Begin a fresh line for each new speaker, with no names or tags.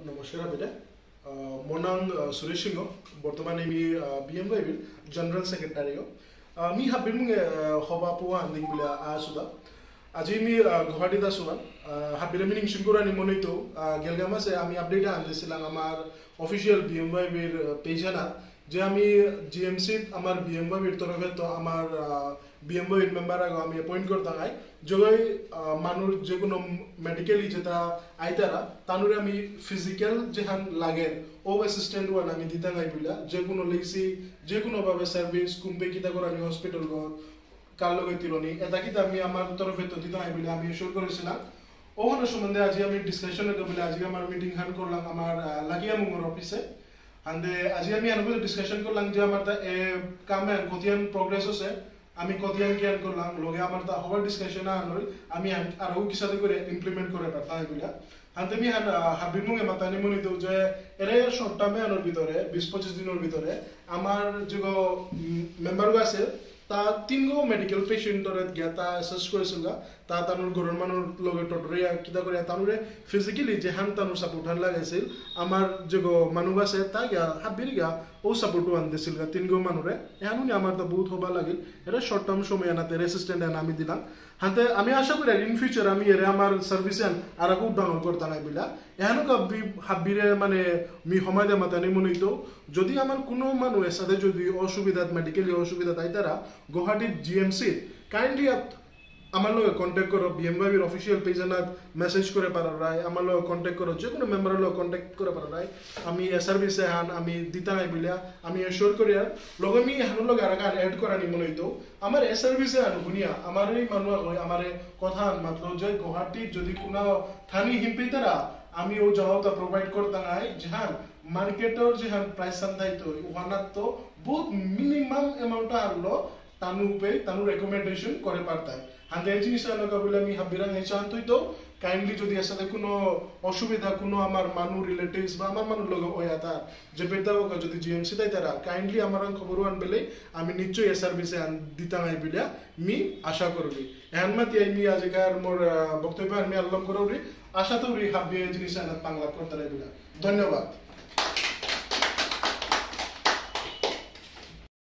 নমস্কাৰ আবিদা মোৰ নাম সুৰেশ সিংহ বৰ্তমানে আমি Bmyb জেনাৰেল সেক্ৰেটাৰী আমি হাবিৰ মুগে সভাপতি আন্দিং বুলি আছুদা আজি আমি গুৱাহাটীত আছো হাবিৰ মিটিং শুকুৰানি মনিতো গেলগামাসে আমি আপডেট আনদিছিলাম আমাৰ অফিশিয়াল Bmyb এর পেজনা যে আমি Gmch আমার Bmyb এর তরফে তো আমার Bmyb মেম্বার আমি অ্যাপয়েন্ট করতে নাই জয় মানুষ যে কোনো মেডিকেলি যেটা আইতারা তানুরে আমি ফিজিক্যাল যেখান লাগে ও অ্যাসিস্ট্যান্ট ওয়ান আমি দিতে নাই বিলা যে কোনো লেসি যে কোনো ভাবে সার্ভিস কুম্পে কিতা করে আমি হসপিটাল গো কাল লগে তিরনি এটা কিতা আমি আমার তরফে তো দিতে নাই বিলা আমি শুরু করেছিলাম ওখানে সম্বন্ধে আজ আমি ডিসকাশনে তো বিলা আজ আমার মিটিং খান করলাম আমার লাগিয়া মুঙ্গর অফিসে আন্দে আজ আমি আনবো ডিসকাশন করলাম যে আমার তা কামে কতিয়ান প্রোগ্রেস আছে আমি কতিয়ান কিয়ান করলাম লগে আমার তা হবার ডিসকাশন আনই আমি আরো কিসাতে করে ইমপ্লিমেন্ট করে পারতাম এগুলা আন্দে আমি হাবির মুগে মাতানি মনি তো যে এরে শর্ট টার্মে আনোর ভিতরে 20-25 দিনের ভিতরে আমার যে মেম্বার আছে তা তিনগো মেডিকেল পেশেন্টরে গিয়া তা অ্যাসেস করেছিল তা তানুর গরুর মানুষ লগে টটরিয়া কিতা করে তানুরে ফিজিক্যালি যে হান তানুর সাপোর্ট হান লাগাইছিল আমার যে মানুষ আছে তা গিয়া হাবির গিয়া ও সাপোর্টও আন দিছিল তিনগো মানুরে এহানুনি আমার তো বহুত হবা লাগিল এটা শর্ট টার্ম সময় আনাতে রেসিস্ট্যান্ট আমি দিলাম হাতে আমি আশা করি ইন ফিউচার আমি এর আমার সার্ভিস আর খুব ডাঙর করতে নাই বিলা এহানুক হাবিরে মানে মি সময় দে মাতানি মনিতো যদি আমার কোনো মানুষ সাথে যদি অসুবিধা মেডিকেলি অসুবিধা তাই তারা গুৱাহাটীত Gmch কাইন্ডলি আমার লগে কন্টাক্ট করো Bmyb এর অফিশিয়াল পেজনাত মেসেজ করে পারা রায় আমার লগে কন্টাক্ট করো যে কোনো মেম্বারের লগে কন্টাক্ট করে পারা রায় আমি এ সার্ভিসে হান আমি দিতা নাই বিলা আমি এশোর করি আর লগে আমি হানুর লগে আর এড করানি মনে হইতো আমার এ সার্ভিসে হান বুনিয়া আমার এই মানুষ আমার কথা মাত্র যে গুৱাহাটীত যদি কোনো থানি হিমপিতারা আমি ও জবাবটা প্রোভাইড করতে নাই যেহান মার্কেটের যেহান প্রাইস সান্দাইতো ওখানাত তো বহুত মিনিমাম অ্যামাউন্ট আরলো তানু রেকমেন্ডেশন করে পারতাম হাতে এই জিনিস আলাদা বলে আমি হাবিরা চান তো কাইন্ডলি যদি এর সাথে কোনো অসুবিধা কোনো আমার মানু রিলেটিভস বা আমার মানুষ লোক হয়ে তা যে বেতা হোক যদি Gmch তাই তারা কাইন্ডলি আমার খবর আনবেলে আমি নিশ্চয়ই এ সার্ভিসে দিতা নাই বিলা মি আশা করবি এখন মাতি আমি আজকার মোর বক্তব্য আমি আল্লাহ করবি আশা তো হাবিয়ে জিনিস আনা বাংলা করতে বিলা ধন্যবাদ।